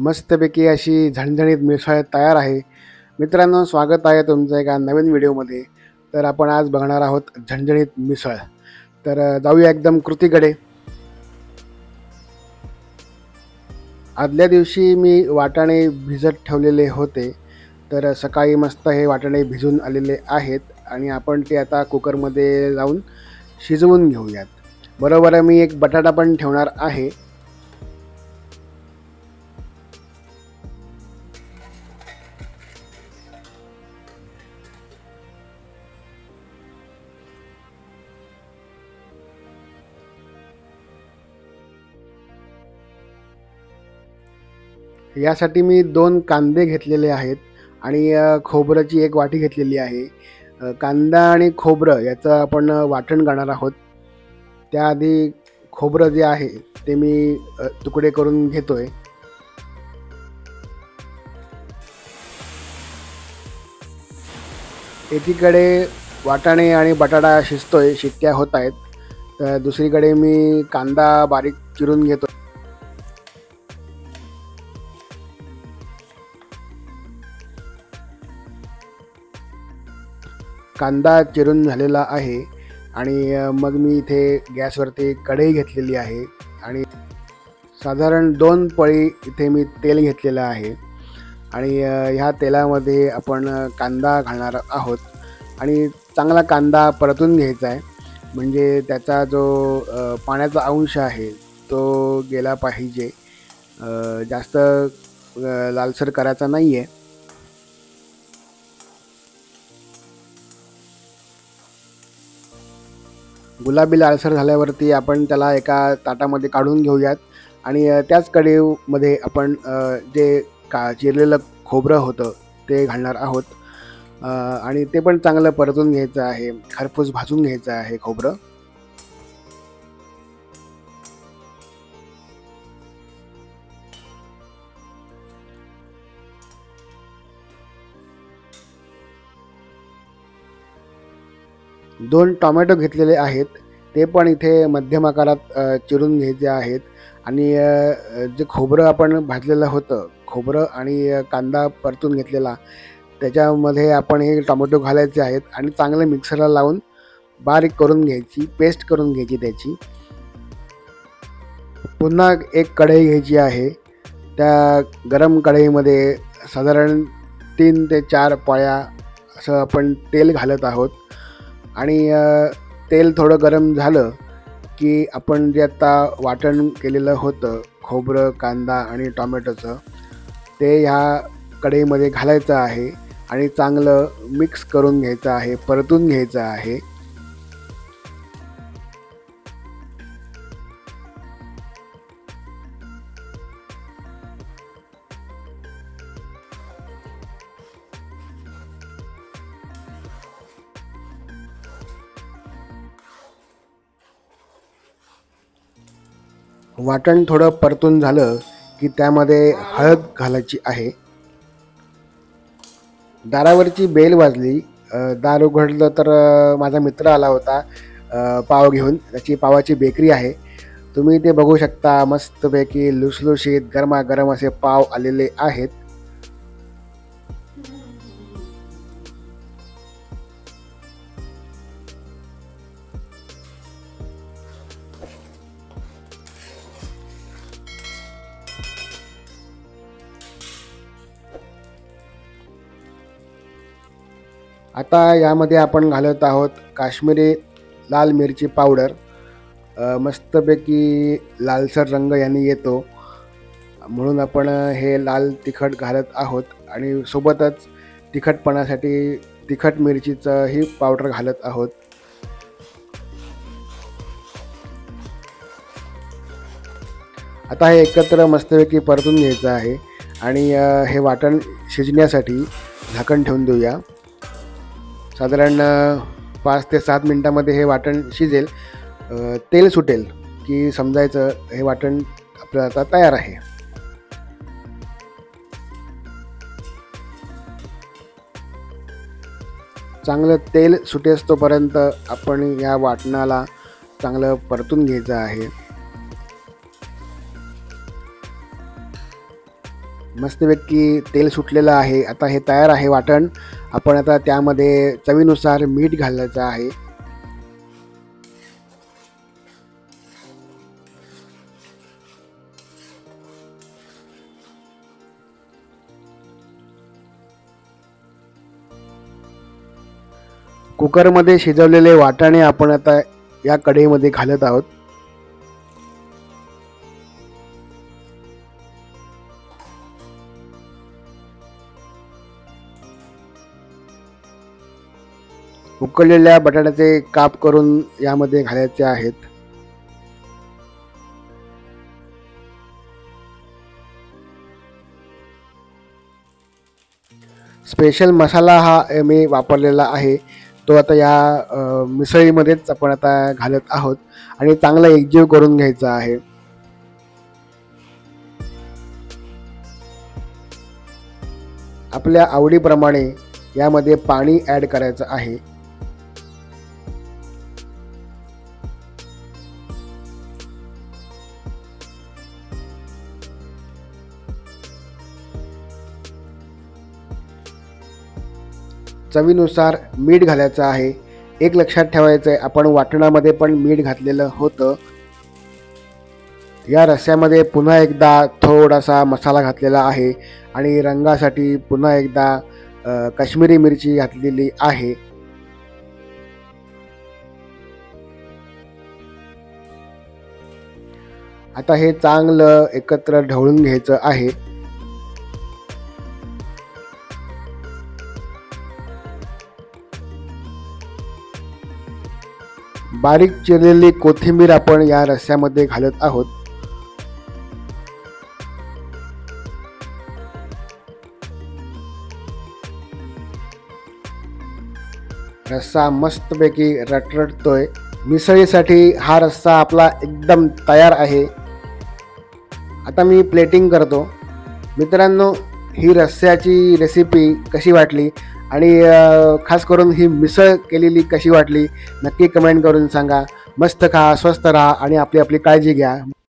मस्तपैकी अशी झणझणीत मिसळ तयार आहे. मित्रांनो, स्वागत आहे तुमचं एका नवीन व्हिडिओमध्ये. तर आपण आज बघणार आहोत झणझणीत मिसळ. तर जाऊया एकदम कृतीकडे. आदल्या दिवशी मी वाटाणे भिजत ठेवलेले होते. तर सकाळी मस्त हे वाटाणे भिजून आलेले आहेत आणि आपण ते आता कुकरमध्ये लावून शिजवून घेऊयात. बरोबर मी एक बटाटा पण ठेवणार आहे. यासाठी मी 2 कांदे घेतलेले आहेत आणि खोबऱ्याची 1 वाटी घेतलेली आहे. कांदा आणि खोबरं याचं आपण वाटण करणार आहोत. त्याआधी खोबरं जे आहे ते मी तुकडे करून घेतोय. एकीकडे वाटाणे आणि बटाटा शिजतोय, शिट्ट्या होत आहेत. तर दुसरीकडे मी कांदा बारीक चिरून घेतो. कांदा चिरून झालेला आहे आणि मग मी इथे गॅसवरती कढई घेतलेली आहे आणि साधारण 2 पळी इथे मी तेल घेतलेलं आहे आणि ह्या तेलामध्ये आपण कांदा घालणार आहोत आणि चांगला कांदा परतून घ्यायचा आहे. म्हणजे त्याचा जो पाण्याचा अंश आहे तो गेला पाहिजे. जास्त लालसर करायचा नाही आहे. गुलाबी लालसर झाल्यावरती आपण त्याला एका ताटामध्ये काढून घेऊयात आणि त्याच कढईमध्ये आपण जे चिरलेलं खोबरं होतं ते घालणार आहोत आणि ते पण चांगलं परतून घ्यायचं आहे. खरपूस भाजून घ्यायचं आहे खोबरं. दोन टोमॅटो घेतलेले आहेत, ते पण इथे मध्यम आकारात चिरून घ्यायचे आहेत आणि जे खोबरं आपण भाजलेलं होतं, खोबरं आणि कांदा परतून घेतलेला, त्याच्यामध्ये आपण हे टोमॅटो घालायचे आहेत आणि चांगलं मिक्सरला लावून बारीक करून घ्यायची, पेस्ट करून घ्यायची त्याची. पुन्हा एक कढई घ्यायची आहे. त्या गरम कढईमध्ये साधारण 3 ते 4 पळ्या असं आपण तेल घालत आहोत आणि तेल थोडं गरम झालं की आपण जे आता वाटण केलेलं होतं खोबरं, कांदा आणि टोमॅटोचं, ते ह्या कढईमध्ये घालायचं आहे आणि चांगलं मिक्स करून घ्यायचं आहे, परतून घ्यायचं आहे. वाटण थोडं परतून झालं की त्यामध्ये हळद घालायची आहे. दारावरची बेल वाजली. दार उघडलं तर माझा मित्र आला होता पाव घेऊन. त्याची पावाची बेकरी आहे. तुम्ही ते बघू शकता. मस्तपैकी लुसलुशीत गरमागरम असे पाव आलेले आहेत. आता यामध्ये आपण घालत आहोत काश्मीरी लाल मिरची पावडर. मस्तपैकी लालसर रंग याने येतो म्हणून आपण हे लाल तिखट घालत आहोत आणि सोबतच तिखटपणासाठी तिखट मिरचीचं ही पावडर घालत आहोत. आता हे एकत्र मस्तपैकी परतून घ्यायचं आहे आणि हे वाटण शिजण्यासाठी झाकण ठेवून देऊया. साधारण 5 ते 7 मिनटामध्ये हे वाटण शिजेल. तेल सुटेल की समजायचं हे वाटण आपलं आता तयार आहे. चांगलं तेल सुटेस्तोपर्यंत आपण या वाटणाला चांगलं परतून घ्यायचं आहे. मस्तपैकी तेल सुटलेलं आहे. आता हे तयार आहे वाटण. आपण आता त्यामध्ये चवीनुसार मीठ घालायचं आहे. कुकरमध्ये शिजवलेले वाटाणे आपण आता या कढईमध्ये घालत आहोत. उकळलेल्या बटाट्याचे काप करून यामध्ये घालायचे आहेत. स्पेशल मसाला हा मी वापरलेला आहे. तो आता या मिसळीमध्येच आपण आता घालत आहोत आणि चांगला एकजीव करून घ्यायचा आहे. आपल्या आवडीप्रमाणे यामध्ये पाणी ॲड करायचं आहे. चवीनुसार मीठ घालायचं आहे. एक लक्षात ठेवायचं आहे, आपण वाटणामध्ये पण मीठ घातलेलं होतं. या रस्स्यामध्ये पुन्हा एकदा थोडासा मसाला घातलेला आहे आणि रंगासाठी पुन्हा एकदा काश्मीरी मिरची घातलेली आहे. आता हे चांगलं एकत्र ढवळून घ्यायचं आहे. बारीक चिरलेली कोथिंबीर आपण या रस्स्यामध्ये घालत आहोत. रस्सा मस्तपैकी रटरटतोय. मिसळीसाठी हा रस्सा आपला एकदम तयार आहे. आता मी प्लेटिंग करतो. मित्रांनो, ही रस्स्याची रेसिपी कशी वाटली आणि खास करून ही मिसळ केलेली कशी वाटली नक्की कमेंट करून सांगा. मस्त खा, स्वस्त राहा आणि आपली काळजी घ्या.